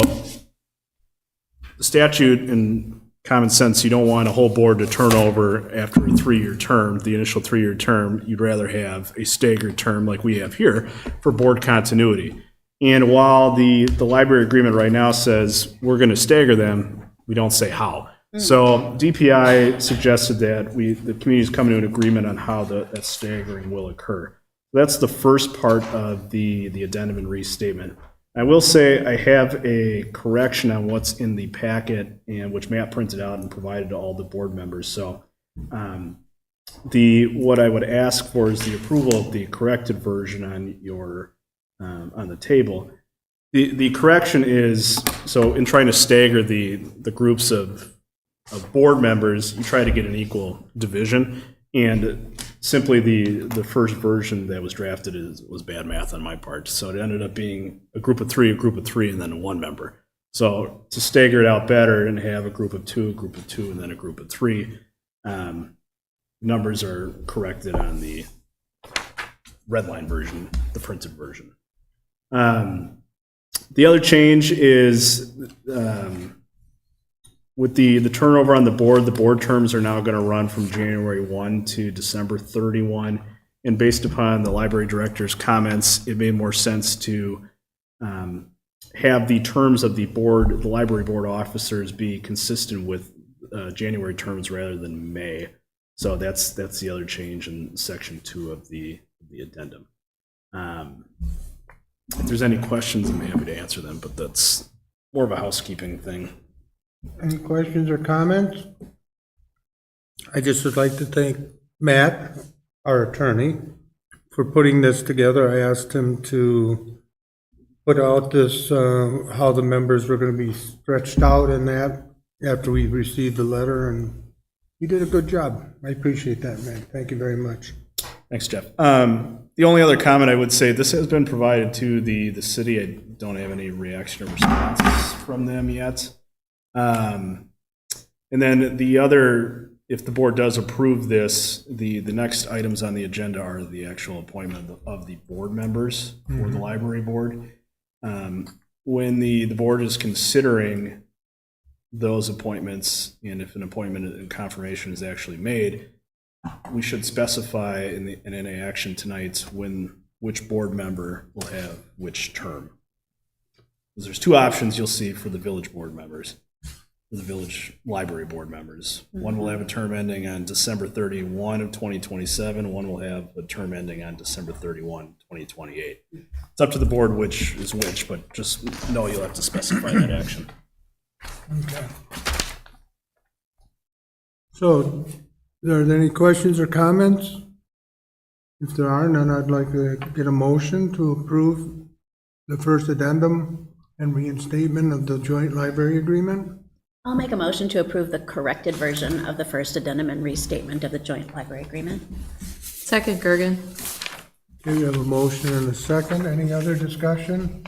the statute and common sense, you don't want a whole board to turn over after a 3-year term, the initial 3-year term. You'd rather have a staggered term like we have here for board continuity. And while the library agreement right now says we're going to stagger them, we don't say how. So DPI suggested that the communities come to an agreement on how that staggering will occur. That's the first part of the addendum and restatement. I will say I have a correction on what's in the packet, and which Matt printed out and provided to all the board members. So what I would ask for is the approval of the corrected version on the table. The correction is, so in trying to stagger the groups of board members, you try to get an equal division, and simply the first version that was drafted was bad math on my part. So it ended up being a group of three, and then a 1 member. So to stagger it out better and have a group of 2, and then a group of 3, numbers are corrected on the red line version, the printed version. The other change is with the turnover on the board terms are now going to run from January 1 to December 31. And based upon the library director's comments, it made more sense to have the terms of the library board officers be consistent with January terms rather than May. So that's the other change in section 2 of the addendum. If there's any questions, I'm happy to answer them, but that's more of a housekeeping thing. Any questions or comments? I just would like to thank Matt, our attorney, for putting this together. I asked him to put out this, how the members were going to be stretched out in that after we received the letter, and he did a good job. I appreciate that, man. Thank you very much. Thanks, Jeff. The only other comment I would say, this has been provided to the city. I don't have any reaction or responses from them yet. And then the other, if the board does approve this, the next items on the agenda are the actual appointment of the board members for the library board. When the board is considering those appointments, and if an appointment and confirmation is actually made, we should specify in any action tonight which board member will have which term. Because there's 2 options you'll see for the village board members, for the village library board members. One will have a term ending on December 31 of 2027. One will have a term ending on December 31, 2028. It's up to the board which is which, but just know you'll have to specify that action. Okay. So, are there any questions or comments? If there are none, I'd like to get a motion to approve the first addendum and reinstatement of the joint library agreement. I'll make a motion to approve the corrected version of the first addendum and restatement of the joint library agreement. Second, Gergen. Okay, we have a motion and a second. Any other discussion?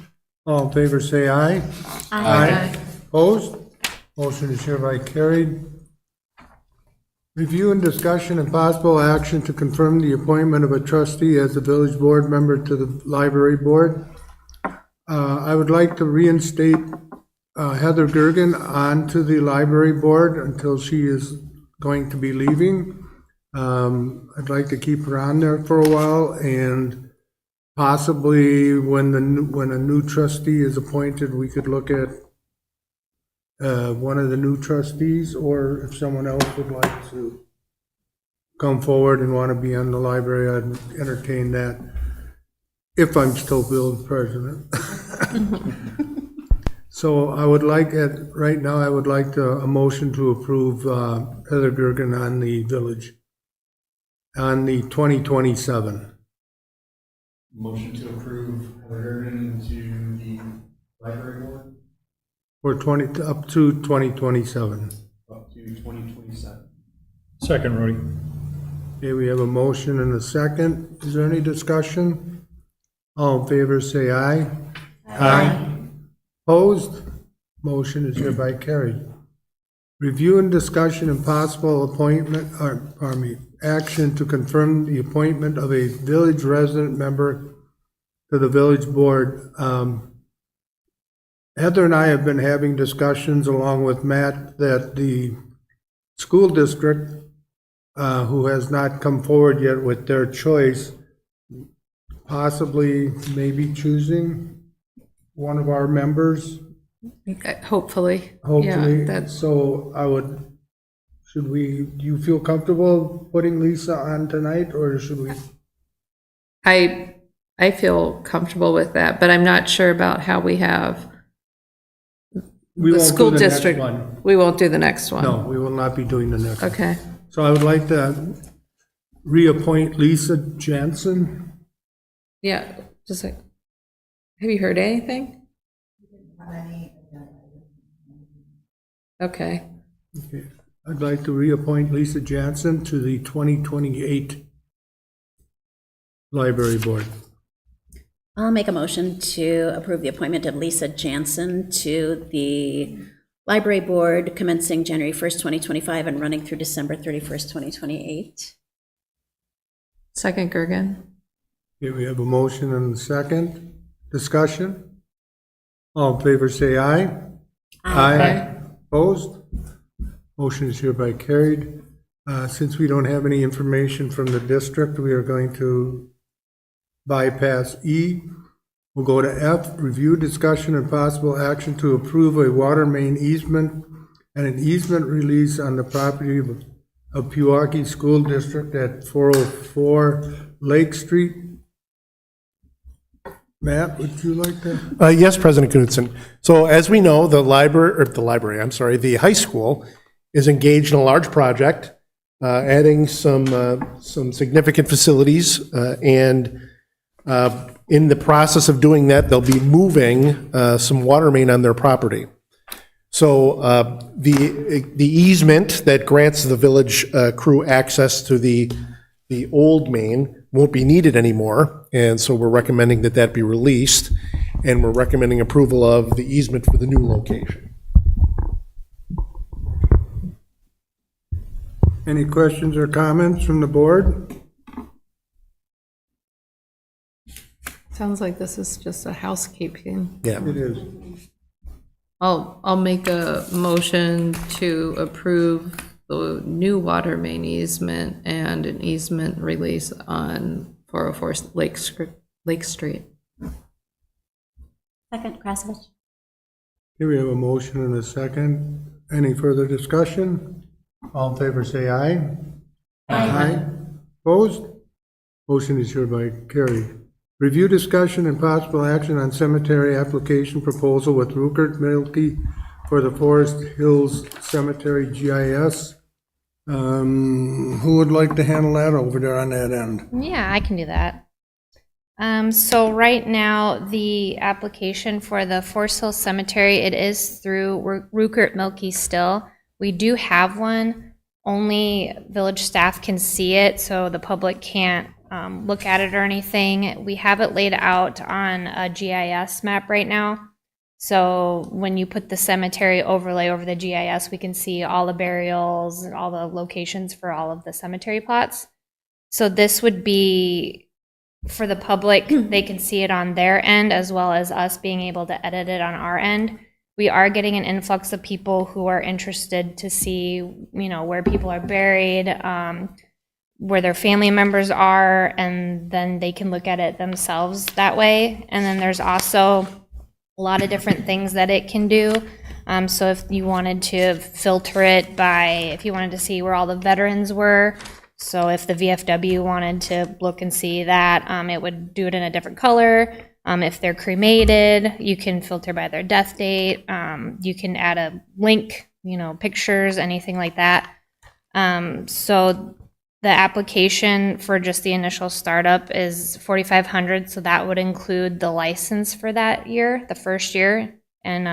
All in favor, say aye. Aye. Opposed? Motion is hereby carried. Review and discussion and possible action to confirm the appointment of a trustee as a village board member to the library board. I would like to reinstate Heather Gergen onto the library board until she is going to be leaving. I'd like to keep her on there for a while, and possibly when a new trustee is appointed, we could look at one of the new trustees, or if someone else would like to come forward and want to be on the library, I'd entertain that, if I'm still building president. So I would like, right now, I would like a motion to approve Heather Gergen on the village, on the 2027. Motion to approve Heather Gergen to the library board Or 20, up to 2027. up to 2027. Second, Rudy. Okay, we have a motion and a second. Is there any discussion? All in favor, say aye. Aye. Opposed? Motion is hereby carried. Review and discussion and possible appointment, or, pardon me, action to confirm the appointment of a village resident member to the village board. Heather and I have been having discussions along with Matt that the school district, who has not come forward yet with their choice, possibly maybe choosing one of our members, Hopefully. hopefully. Yeah, that's, So I would, should we, do you feel comfortable putting Lisa on tonight, or should we? I feel comfortable with that, but I'm not sure about how we have We the won't do school the next district. one. We won't do the next one. No, we will not be doing the next one. Okay. So I would like to reappoint Lisa Jansen. Yeah, just like, have you heard anything? Okay. Okay. I'd like to reappoint Lisa Jansen to the 2028 Library Board. I'll make a motion to approve the appointment of Lisa Jansen to the library board commencing January 1st, 2025 and running through December 31st, 2028. Second, Gergen. Okay, we have a motion and a second. Discussion? All in favor, say aye. Aye. Opposed? Motion is hereby carried. Since we don't have any information from the district, we are going to bypass E. We'll go to F, review, discussion, and possible action to approve a water main easement and an easement release on the property of Pewaukee School District at 404 Lake Street. Matt, would you like to? Yes, President Knudsen. So as we know, the high school is engaged in a large project, adding some significant facilities, and in the process of doing that, they'll be moving some water main on their property. So the easement that grants the village crew access to the old main won't be needed anymore, and so we're recommending that that be released, and we're recommending approval of the easement for the new location. Any questions or comments from the board? Sounds like this is just a housekeeping. Yeah. It is. I'll make a motion to approve the new water main easement and an easement release on 404 Lake Street. Second, Krasovich. Here we have a motion and a second. Any further discussion? All in favor, say aye. Aye. Opposed? Motion is hereby carried. Review, discussion, and possible action on cemetery application proposal with Rupert Milkie for the Forest Hills Cemetery GIS. Who would like to handle that over there on that end? Yeah, I can do that. So right now, the application for the Forest Hill Cemetery, it is through Rupert Milkie still. We do have one, only village staff can see it, so the public can't look at it or anything. We have it laid out on a GIS map right now. So when you put the cemetery overlay over the GIS, we can see all the burials and all the locations for all of the cemetery plots. So this would be for the public, they can see it on their end as well as us being able to edit it on our end. We are getting an influx of people who are interested to see, where people are buried, where their family members are, and then they can look at it themselves that way. And then there's also a lot of different things that it can do. So if you wanted to filter it by, if you wanted to see where all the veterans were, so if the VFW wanted to look and see that, it would do it in a different color. If they're cremated, you can filter by their death date. You can add a link, pictures, anything like that. So the application for just the initial startup is $4,500, so that would include the license for that year, the first year in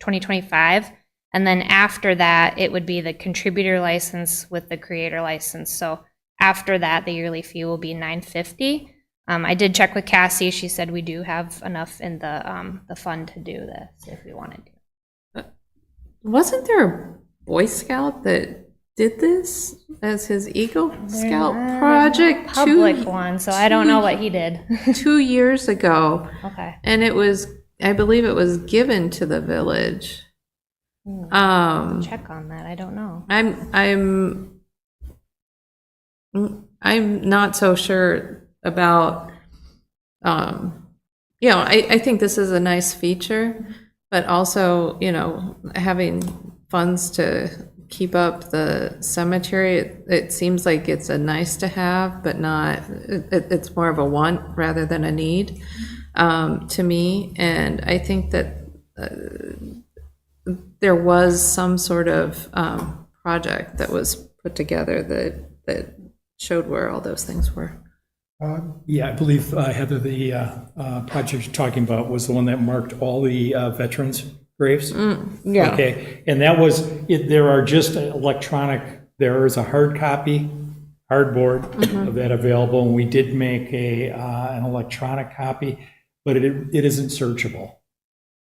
2025. And then after that, it would be the contributor license with the creator license. So after that, the yearly fee will be $950. I did check with Cassie. She said we do have enough in the fund to do this if we wanted to. Wasn't there a Boy Scout that did this as his Eagle Scout project? Public one, so I don't know what he did. 2 years ago. Okay. And it was, I believe it was given to the village. Check on that. I don't know. I'm not so sure about, I think this is a nice feature, but also, having funds to keep up the cemetery, it seems like it's a nice to have, but not, it's more of a want rather than a need, to me. And I think that there was some sort of project that was put together that showed where all those things were. Yeah, I believe, Heather, the project you're talking about was the one that marked all the veterans' graves? Yeah. Okay, and that was, there are just electronic, there is a hard copy, hardboard of that available, and we did make an electronic copy, but it isn't searchable.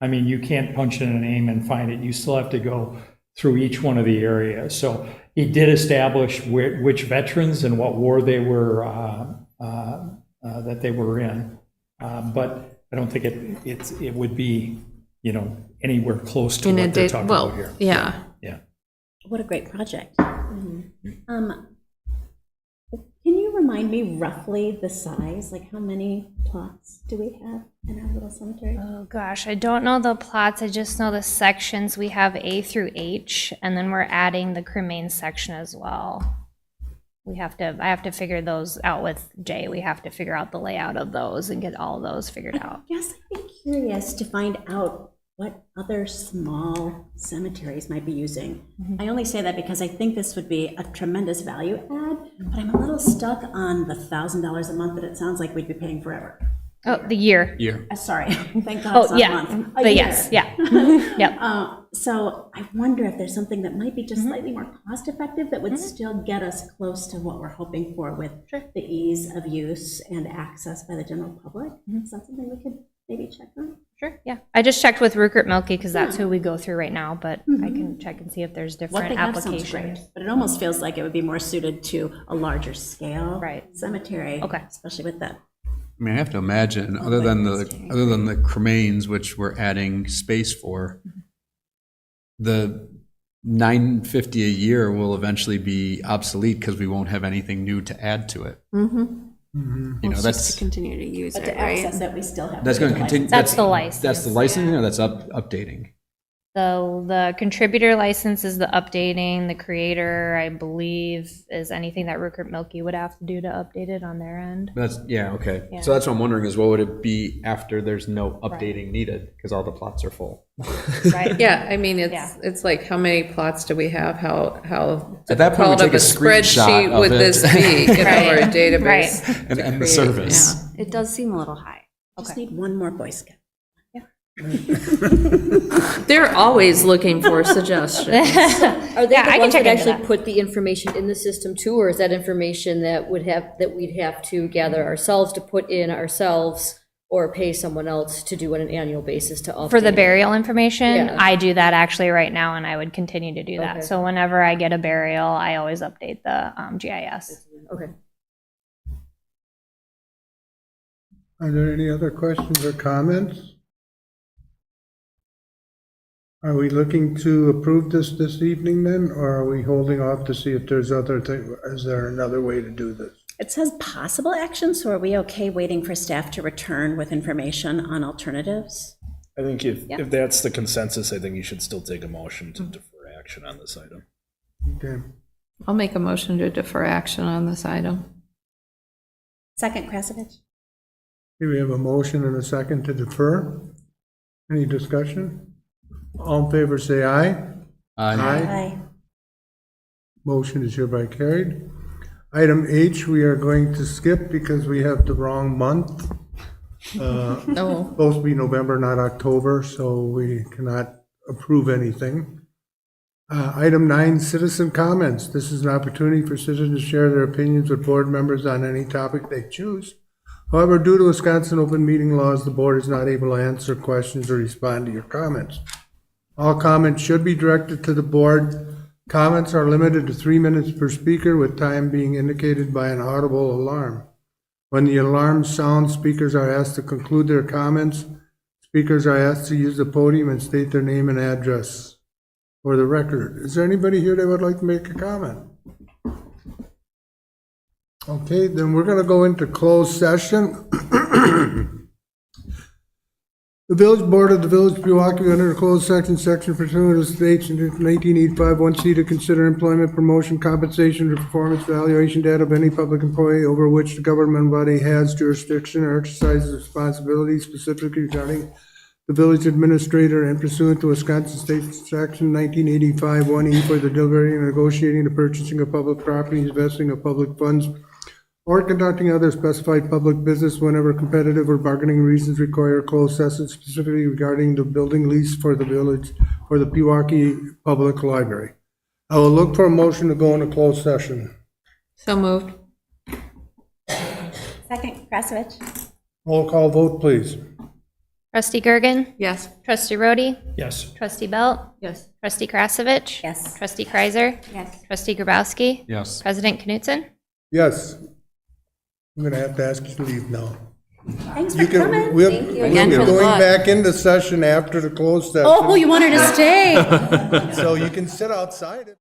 I mean, you can't punch in a name and find it. You still have to go through each one of the areas. So it did establish which veterans and what war they were, that they were in. But I don't think it would be, anywhere close to what they're talking about here. Yeah. Yeah. What a great project. Can you remind me roughly the size? Like, how many plots do we have in our little cemetery? Oh gosh, I don't know the plots. I just know the sections. We have A through H, and then we're adding the cremain section as well. I have to figure those out with Jay. We have to figure out the layout of those and get all of those figured out. Yes, I'd be curious to find out what other small cemeteries might be using. I only say that because I think this would be a tremendous value add, but I'm a little stuck on the $1,000 a month that it sounds like we'd be paying forever. Oh, the year. Year. Sorry, thank God it's Oh, not yeah. a month. A But year. yes, yeah. Yep. So I wonder if there's something that might be just slightly more cost effective that would still get us close to what we're hoping for with the ease of use and access by the general public. Is that something we could maybe check on? Sure, yeah. I just checked with Rupert Milkie because that's who we go through right now, but I can check and see if there's What different they have sounds great, applications. but it almost feels like it would be more suited to a larger scale Right. cemetery. Okay. Especially with that. I mean, I have to imagine, other than the cremains, which we're adding space for, the $950 a year will eventually be obsolete because we won't have anything new to add to it. Just That's to continue to use But it, to access right? it, we still have. that's going to license. continue. That's the license. That's the licensing, or that's updating. The contributor license is the updating. The creator, I believe, is anything that Rupert Milkie would have to do to update it on their end. That's okay. Yeah. So that's what I'm wondering is what would it be after there's no updating needed because all the plots are full. Right? Yeah, I mean, Yeah. it's like, how many plots do we have? How At that point, we difficult take of a a screenshot spreadsheet of would it. this be, or a database? Right. and to the create? service. It does seem a little high. Just need one more Boy Scout. They're always looking for suggestions. Are they Yeah, I the can ones check that into actually that. put the information in the system too, or is that information that we'd have to gather ourselves to put in ourselves, or pay someone else to do on an annual basis to update? For the burial information, Yeah. I do that actually right now, and I would continue to do that. Okay. So whenever I get a burial, I always update the GIS. Okay. Are there any other questions or comments? Are we looking to approve this evening then, or are we holding off to see if there's other thing? Is there another way to do this? It says possible action, so are we okay waiting for staff to return with information on alternatives? I think Yeah. if that's the consensus, I think you should still take a motion to defer action on this item. Okay. I'll make a motion to defer action on this item. Second, Krasovich? Here we have a motion and a second to defer. Any discussion? All in favor, say aye. Aye. Motion is hereby carried. Item H, we are going to skip because we have the wrong month. No. Supposed to be November, not October, so we cannot approve anything. Item 9, citizen comments. This is an opportunity for citizens to share their opinions with board members on any topic they choose. However, due to Wisconsin open meeting laws, the board is not able to answer questions or respond to your comments. All comments should be directed to the board. Comments are limited to 3 minutes per speaker, with time being indicated by an audible alarm. When the alarm sounds, speakers are asked to conclude their comments. Speakers are asked to use the podium and state their name and address for the record. Is there anybody here that would like to make a comment? Okay, then we're gonna go into closed session. The village board of the village of Pewaukee under the closed section pursuant to states in 1985 1C to consider employment, promotion, compensation, or performance evaluation data of any public employee over which the government body has jurisdiction or exercises responsibility specifically regarding the village administrator, and pursuant to Wisconsin State Section 1985 1E for the deliberating, negotiating, the purchasing of public properties, vesting of public funds, or conducting other specified public business whenever competitive or bargaining reasons require a closed session specifically regarding the building lease for the village for the Pewaukee Public Library. I will look for a motion to go into closed session. So moved. Second, Krasovich? Roll call vote, please. Trustee Gergen? Yes. Trustee Rhodey? Yes. Trustee Belt? Yes. Trustee Krasovich? Yes. Trustee Kreiser? Yes. Trustee Grabowski? Yes. President Knutson? Yes. I'm gonna have to ask you to leave now. Thanks for You can, coming. we'll, Thank you we'll again be for the going book. back into session after the closed session. Oh, you want her to stay? So you can sit outside.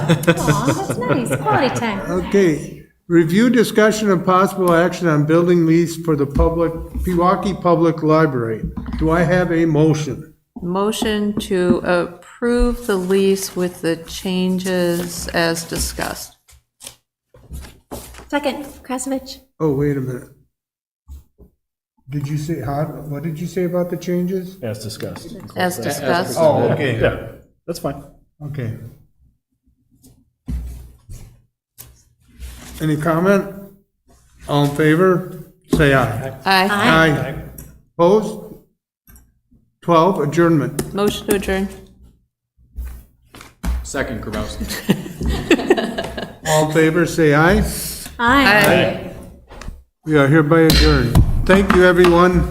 Aw, that's nice, quality time. Okay, review, discussion, and possible action on building lease for the Pewaukee Public Library. Do I have a motion? Motion to approve the lease with the changes as discussed. Second, Krasovich. Oh, wait a minute. Did you say, what did you say about the changes? As discussed. As discussed. Oh, okay, Yeah, that's fine. okay. Any comment? All in favor, say aye. Aye. Aye. Opposed? 12, adjournment. Motion to adjourn. Second, Grabowski. All in favor, say aye. Aye. We are hereby adjourned. Thank you, everyone.